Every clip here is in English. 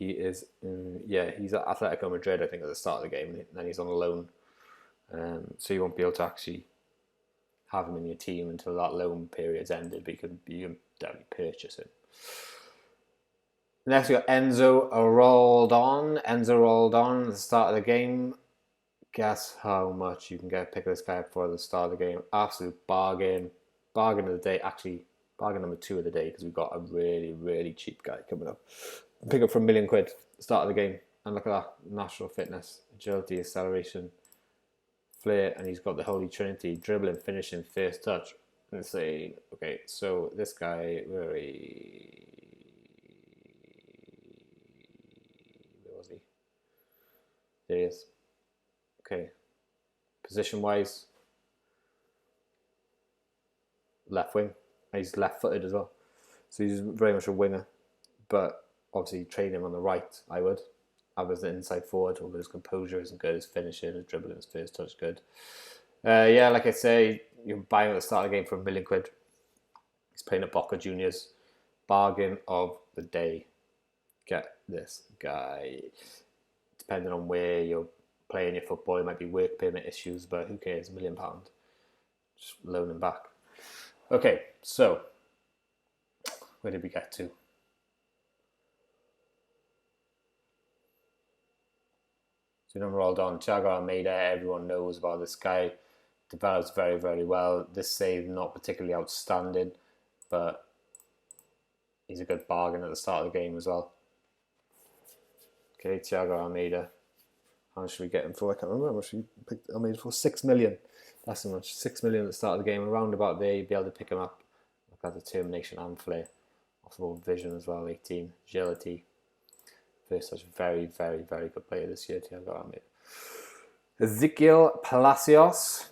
he is, yeah, he's at Atletico Madrid, I think, at the start of the game, and then he's on a loan. So you won't be able to actually have him in your team until that loan period's ended, but you can definitely purchase him. Next we got Enzo Roldon. Enzo Roldon at the start of the game. Guess how much you can get a pick of this guy up for at the start of the game. Absolute bargain. Bargain of the day. Actually, bargain number 2 of the day, because we've got a really, really cheap guy coming up. Pick up for £1 million start of the game. And look at that. Natural fitness, agility, acceleration, flair, and he's got the Holy Trinity: dribbling, finishing, first touch. Insane. Okay, so this guy, where was he? There he is. Okay. Position wise, left wing. He's left footed as well. So he's very much a winger. But obviously train him on the right, I would. Have as an inside forward, although his composure isn't good, his finishing, his dribbling, his first touch good. Yeah, like I say, you can buy him at the start of the game for £1 million. He's playing at Boca Juniors. Bargain of the day. Get this guy. Depending on where you're playing your football, it might be work permit issues, but who cares? £1 million. Just loan him back. Okay, so where did we get to? So number all done. Thiago Almeida, everyone knows about this guy. Develops very, very well. This save not particularly outstanding, but he's a good bargain at the start of the game as well. Okay, Thiago Almeida. How much should we get him for? I can't remember how much we picked Almeida for. 6 million. That's how much. 6 million at the start of the game. Around about there, you'd be able to pick him up. Look at determination and flair. Off the ball vision as well. 18. Agility. First touch. Very, very, very good player this year, Thiago Almeida. Ezequiel Palacios.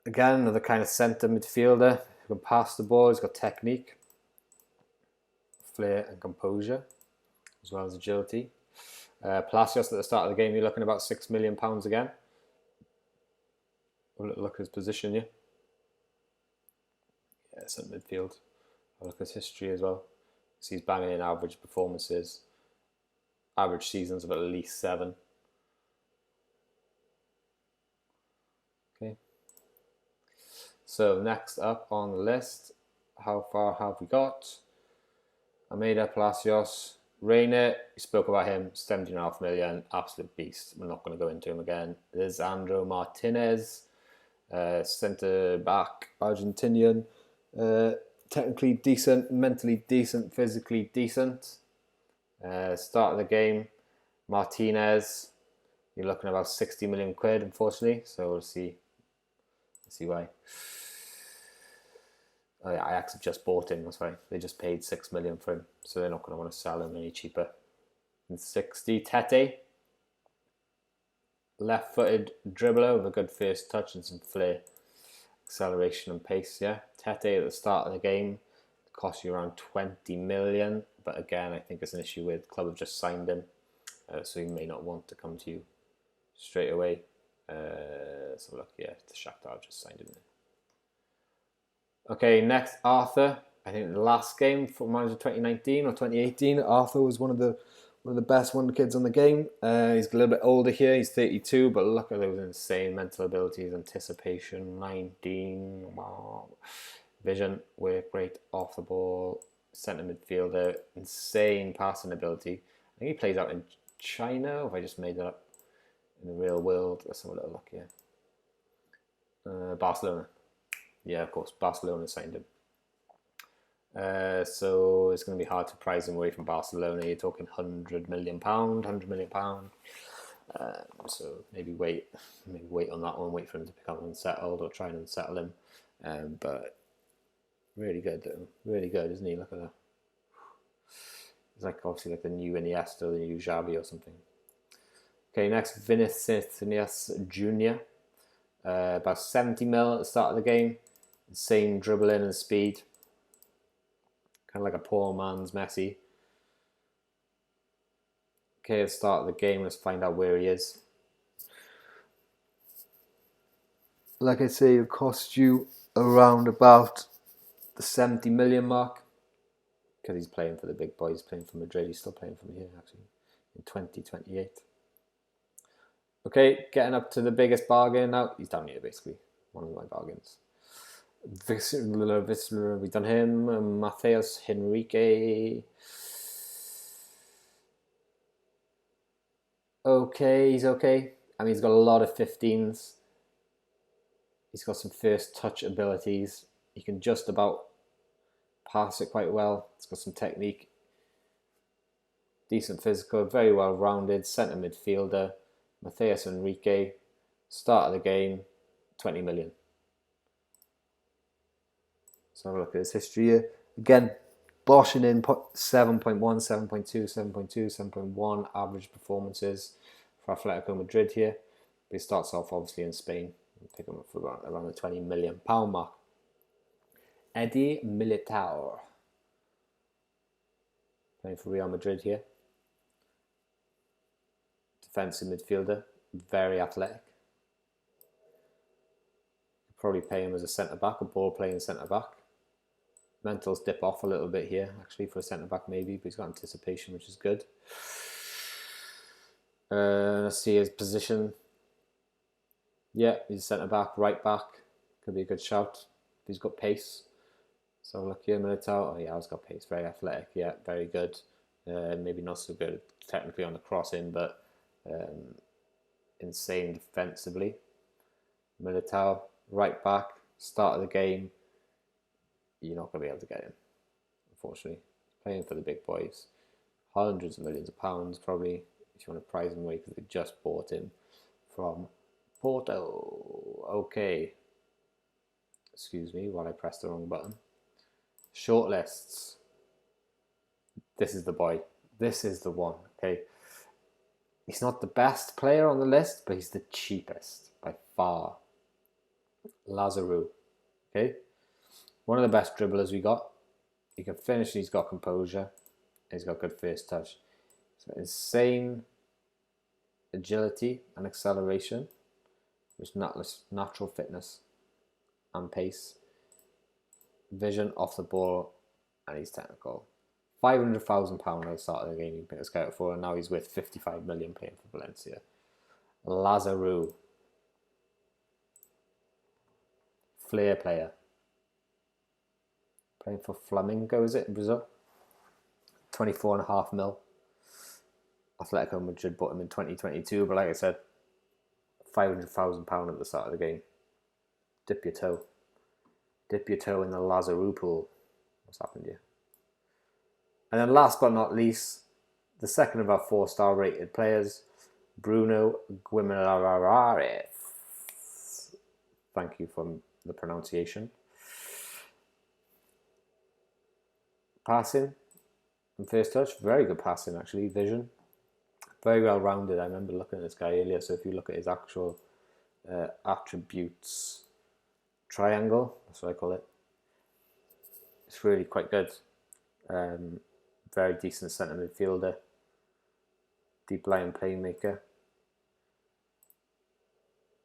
Again, another kind of centre midfielder. Who can pass the ball. He's got technique, flair and composure, as well as agility. Palacios at the start of the game, you're looking about £6 million again. Look at his position here. Yeah, it's at midfield. Look at his history as well. So he's banging in average performances. Average seasons of at least 7. Okay. So next up on the list, how far have we got? Almeida, Palacios, Reina, we spoke about him, 17.5 million, absolute beast. We're not going to go into him again. Lisandro Martinez, centre back, Argentinian, technically decent, mentally decent, physically decent. Start of the game, Martinez, you're looking at about 60 million quid, unfortunately. So we'll see why. Oh yeah, Ajax have just bought him, that's right. They just paid 6 million for him, so they're not going to want to sell him any cheaper. And 60, Tete. Left-footed dribbler with a good first touch and some flair. Acceleration and pace, yeah. Tete at the start of the game cost you around 20 million. But again, I think it's an issue with the club have just signed him. So he may not want to come to you straight away. So look, yeah, the Shakhtar have just signed him in. Okay, next, Arthur. I think the last game for Manager 2019 or 2018, Arthur was one of the best Wonderkids on the game. He's a little bit older here. He's 32, but look at those insane mental abilities, anticipation, 19, wow. Vision, work rate, off the ball, centre midfielder, insane passing ability. I think he plays out in China, or if I just made that up in the real world. Let's have a little look here. Barcelona. Yeah, of course, Barcelona signed him. So it's going to be hard to prize him away from Barcelona. You're talking £100 million. So maybe wait on that one. Wait for him to become unsettled, or try and unsettle him. But really good, isn't he? Look at that. It's like obviously like the new Iniesta, or the new Xavi or something. Okay, next, Vinicius Jr. About 70 mil at the start of the game. Insane dribbling and speed. Kind of like a poor man's Messi. Okay, at the start of the game, let's find out where he is. Like I say, it'll cost you around about the 70 million mark. because he's playing for the big boys, playing for Madrid. He's still playing for me here, actually, in 2028. Okay, getting up to the biggest bargain now. He's down here, basically. One of my bargains. We've done him. Matheus Henrique. Okay, he's okay. I mean, he's got a lot of 15s. He's got some first touch abilities. He can just about pass it quite well. He's got some technique. Decent physical, very well rounded. Centre midfielder. Matheus Henrique. Start of the game, 20 million. So have a look at his history here. Again, boshing in 7.1, 7.2, 7.2, 7.1 average performances for Atletico Madrid here. But he starts off obviously in Spain. Pick him up for around the £20 million mark. Eddie Militao. Playing for Real Madrid here. Defensive midfielder. Very athletic. Probably pay him as a centre-back, a ball-playing centre-back. Mentals dip off a little bit here, actually, for a centre-back maybe, but he's got anticipation, which is good. Let's see his position. Yeah, he's centre-back, right-back. Could be a good shout. He's got pace. So look here, Militao. Oh yeah, he's got pace. Very athletic. Yeah, very good. Maybe not so good technically on the crossing, but insane defensively. Militao, right-back, start of the game. You're not going to be able to get him, unfortunately. Playing for the big boys. Hundreds of millions of pounds, probably, if you want to prize him away, because they just bought him from Porto. Okay. Excuse me while I press the wrong button. Shortlists. This is the boy. This is the one, okay? He's not the best player on the list, but he's the cheapest by far. Lazarou, okay? One of the best dribblers we got. He can finish and he's got composure. He's got good first touch. So insane agility and acceleration. Which natural fitness and pace. Vision off the ball, and he's technical. £500,000 at the start of the game he picked a scout for, and now he's worth 55 million playing for Valencia. Lazarou. Flair player. Playing for Flamengo, is it, in Brazil? 24.5 mil. Atletico Madrid bought him in 2022, but like I said, £500,000 at the start of the game. Dip your toe. Dip your toe in the Lazarou pool. What's happened here? And then last but not least, the second of our 4-star rated players, Bruno Guimaraes. Thank you for the pronunciation. Passing and first touch, very good passing actually, vision. Very well rounded. I remember looking at this guy earlier, so if you look at his actual attributes triangle, that's what I call it, it's really quite good. Very decent centre midfielder, deep line playmaker.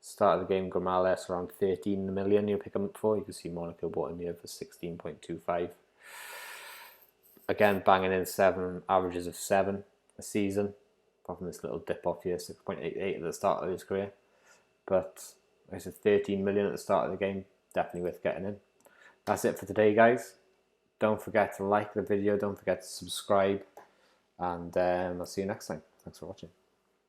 Start of the game, Guimaraes around 13 million you'll pick him up for. You can see Monaco bought him here for 16.25. Again, banging in averages of 7 a season. Apart from this little dip off here, 6.88 at the start of his career. But like I said, 13 million at the start of the game, definitely worth getting in. That's it for today, guys. Don't forget to like the video, don't forget to subscribe, and I'll see you next time. Thanks for watching.